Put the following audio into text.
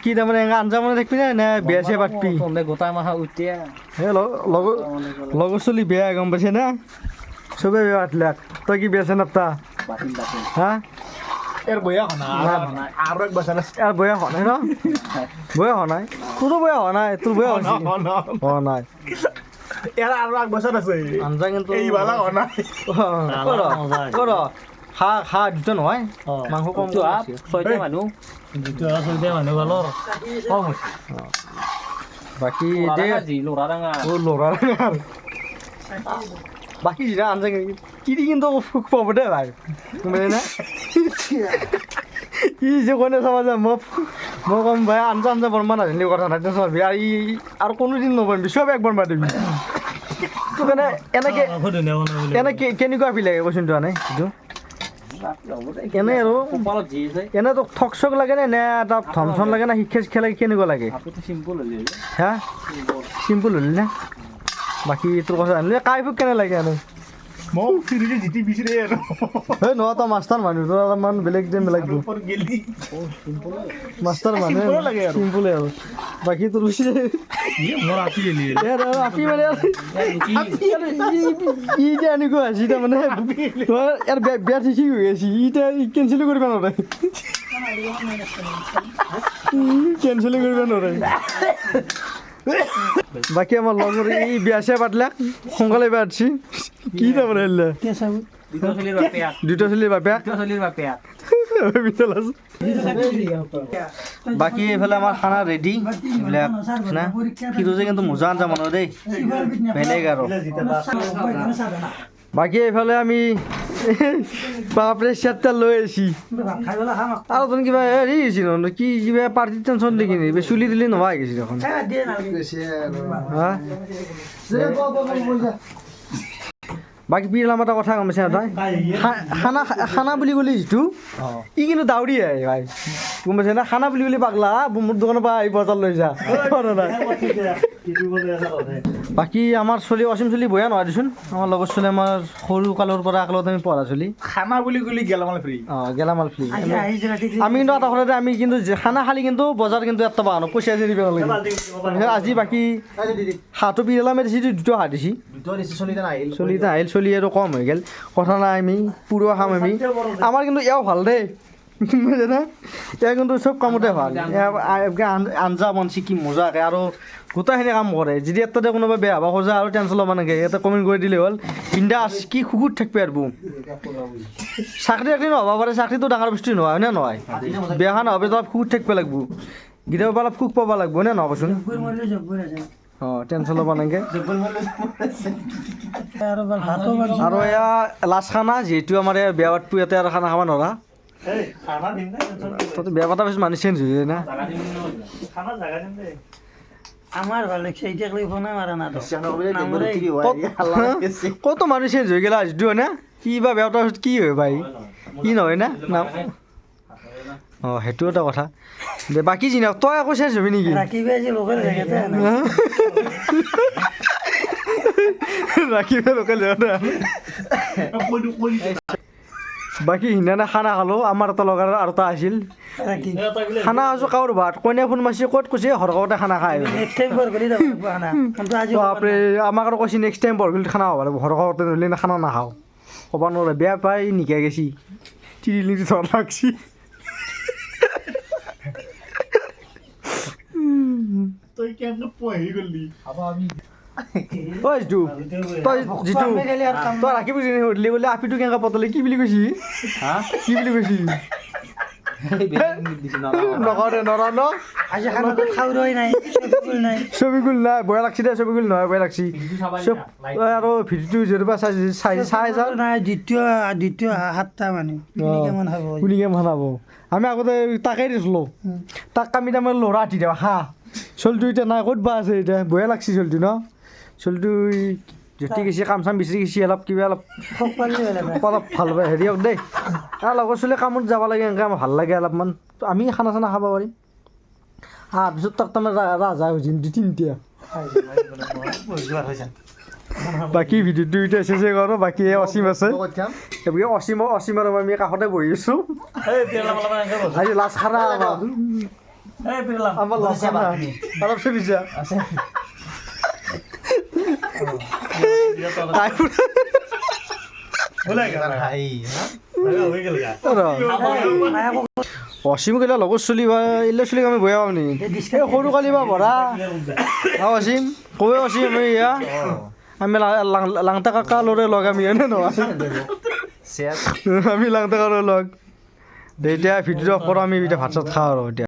কি তাৰমানে আঞ্জা মানে থাকিবি নে বেয়া চেয়া পাতবি গোটাই মাথা উঠিয়া সেই লগৰ চলি বেয়া গম পাইছে না চবে বেয়া পাতলাক তই কি বেয়া চেয়া নাপতা হা এর বয়া হনা আর এক বছর আর বয়া হোৱা নাই ন বয়া হোৱা নাই তোৰো বয়া হোৱা নাই তোৰ বয়া হৈছে হোৱা নাই এৰ আৰ এক বছৰ আছে আঞ্জা কিন্তু এই বালা হনা কৰ খা দুটা নহয় মাংস কম ছয়টা মানুহ বাকী দে ল'ৰা ডাঙা ল'ৰা বাকী যিটা আঞ্জা কিনি কিন্তু পাব দে ভাই বুজিছে না ই যে কোনে চাবা যে মই কম ভাই আঞ্জা বনবা নাজানিলে কথা নাই চাবি আৰু ই আৰু কোনোদিন নবনবি চব এক বনবা দিবি তোৰ কাৰণে এনে কেনেকুৱা ফিল লাগে কৈছোন তোৰ এইটো এনে আৰু এনে তোক ঠক চক লাগে নে এটা ধমচন লাগে না শিক্ষা শিক্ষা লাগে কেনেকুৱা লাগে হা চিম্পুল হ'লি না বাকী তোৰ কথা জানিলে কাইফুক কেনে লাগে এনে মই ফিৰিকে জিতি বিচৰে আৰু এই নহয় তই মাষ্টাৰ মানুহ তোৰ অলপমান বেলেগ যেন বেলেগ গেলি মাষ্টাৰ মানুহ চিম্পুলে আৰু বাকী তোৰ মোৰ আপি গেলি আপি মানে ই এতিয়া এনেকুৱা আছে এতিয়া মানে ইয়াৰ বেয়া ঠিকি হৈ আছে এতিয়া কেঞ্চেল কৰিব নোৱাৰে কেঞ্চেল কৰিব নোৱাৰে বাকী আমাৰ লগৰ এই বিয়া চিয়া পাতিলাক সোনকালে বিয়া পাতিছি কি তাৰমানে হেৰিলে দুটা চলিৰ বাপেক বাকী এইফালে আমাৰ খানা ৰেডি এইবিলাক না ফিৰোজে কিন্তু মজা আঞ্জা মানুহ দেই বেলেগ আৰু বাকী এইফালে আমি বাপৰে চেটটা লৈ আহিছি আৰু তোন কিবা হেৰি হৈছে ন কি কিবা পাৰ্টিৰ টেনশ্যন দেখি নি চুলি দিলি নোহোৱা হৈ গৈছে দেখোন বাকী বিৰ নাম এটা কথা গম পাইছে তই খানা খানা বুলি ক'লি যিটো ই কিন্তু দাউৰি আহে ভাই গম পাইছে না খানা বুলি ক'লি পাগলা মোৰ দোকানৰ পৰা আহি বজাৰ লৈ যা বাকী আমাৰ চলি অসীম চলি বয়া নহয় দেচোন আমাৰ লগৰ চলি আমাৰ সৰু কালৰ পৰা আগত আমি পঢ়া চলি খানা বুলি ক'লি গেলামাল ফ্ৰী গেলামাল ফ্ৰী আমি কিন্তু এটা কথাতে আমি কিন্তু খানা খালি কিন্তু বজাৰ কিন্তু এটা বাহানো পইচা যে দিব নালাগে আজি বাকী হাতো বিৰলামে দিছি দুটা হাত দিছি চলিটা আহিল চলি আৰু কম হৈ গ'ল কথা নাই আমি পুৰৌ খাম আমি আমাৰ কিন্তু এওঁ ভাল দেই বুজিছে না এয়া কিন্তু চব কামতে ভাল আঞ্জা বনছি কি মজাকৈ আৰু গোটেইখিনি কাম কৰে যদি এটাতে কোনোবা বেয়া হ'ব খোজা আৰু টেনশ্যন ল'ব নালাগে এটা কমেণ্ট কৰি দিলে হ'ল বিন্দাছ কি সুখত থাকিব আৰু চাকৰি একদিন নহ'ব পাৰে চাকৰিটো ডাঙৰ বস্তু নহয় হয়নে নহয় বেয়া নহ'ব অলপ সুখত থাকিব লাগিব কেতিয়াবা অলপ সুখ পাব লাগিব নে নহয় কচোন অঁ টেনশ্যন ল'ব নালাগে আৰু এয়া লাষ্ট খানা যিহেতু আমাৰ এই বেয়া পাতটো ইয়াতে আৰু খানা খাব নোৱাৰা তহঁতে বেয়া পাতা পিছত মানুহ চেঞ্জ হৈ যায় না আমার ভালো লাগছে এইটা ক্লিপ ফোনে মারা না কত মানুহ চেঞ্জ হৈ গেল আজিটো হয় না কি বা বেয়া পাতাৰ পিছত কি হয় ভাই কি নহয় না নাম অঁ সেইটো এটা কথা দে বাকী যি নহওক তই আকৌ চেঞ্জ হবি নেকি রাখিবে যে লোকেল জায়গাতে ৰাখিবে লোকেল জেগাতে বাকী সিদিনা খানা খালোঁ আমাৰ এটা লগাৰ আৰু এটা আছিল খানা আছোঁ কাৰোৰ ভাত কইনা ফোন মাৰিছে ক'ত কৈছে সৰকাৰতে খানা খাই বাপৰে আমাক আৰু কৈছে নেক্সট টাইম বৰগিল খানা হ'ব লাগিব সৰকাৰতে ধৰিলে খানা নাখাওঁ ক'ব নোৱাৰে বেয়া পাই নিকাই গেছি তিৰিলি ধৰ লাগছি তই কেনেকৈ পঢ়ি গ'লি ঐ যিটো তই যিটো তই ৰাখিবি সুধিলি বোলে আপিটো কেনেকৈ পতলি কি বুলি কৈছি কি বুলি কৈছি নকৰে নৰা ন ছবিগুল নাই বেয়া লাগছি দে ছবিগুল নহয় বেয়া লাগছি চব আৰু ভিডিঅ'টো যেনিবা চাই যাওঁ নাই দ্বিতীয় 7টা মানুহ কোনে কেমন খাব আমি আগতে তাকেই দিছিলোঁ তাক আমি তাৰমানে ল'ৰা হাতি দিওঁ হা চলটো এতিয়া নাই ক'ত বা আছে এতিয়া বেয়া লাগছি চলটো ন চলটো জুতি গৈছে কাম চাম বিচাৰি গৈছে অলপ কিবা অলপ ভাল পায় হেৰি হওক দেই আৰু লগৰ ছোৱালী কামত যাব লাগে এনেকৈ আমাৰ ভাল লাগে অলপমান আমি খানা চানা খাব পাৰিম পিছত তাক তাৰমানে ৰাজা হৈছে তিনিটা বাকী ভিডিঅ'টো এতিয়া চেচ কৰোঁ বাকী অসীম আছে গতিকে অসীম আৰু আমি কাষতে বহি আছোঁ আজি লাষ্ট খানা এই পিলাম আমাৰ লাভ না আৰাম সে বিজা অসীম গেলা লগৰ চলি বা ইলে চলি আমি বয়া পাম নি এই সৰু কালি বা ভৰা অসীম কবে অসীম আমি ইয়া আমি লাংটা কাকা লৰে লগ আমি এনে নহয় চেয়াৰ আমি লাংটা কাকা লগ এতিয়া ভিডিঅ' কৰোঁ আমি এতিয়া ভাত চাত খাওঁ আৰু এতিয়া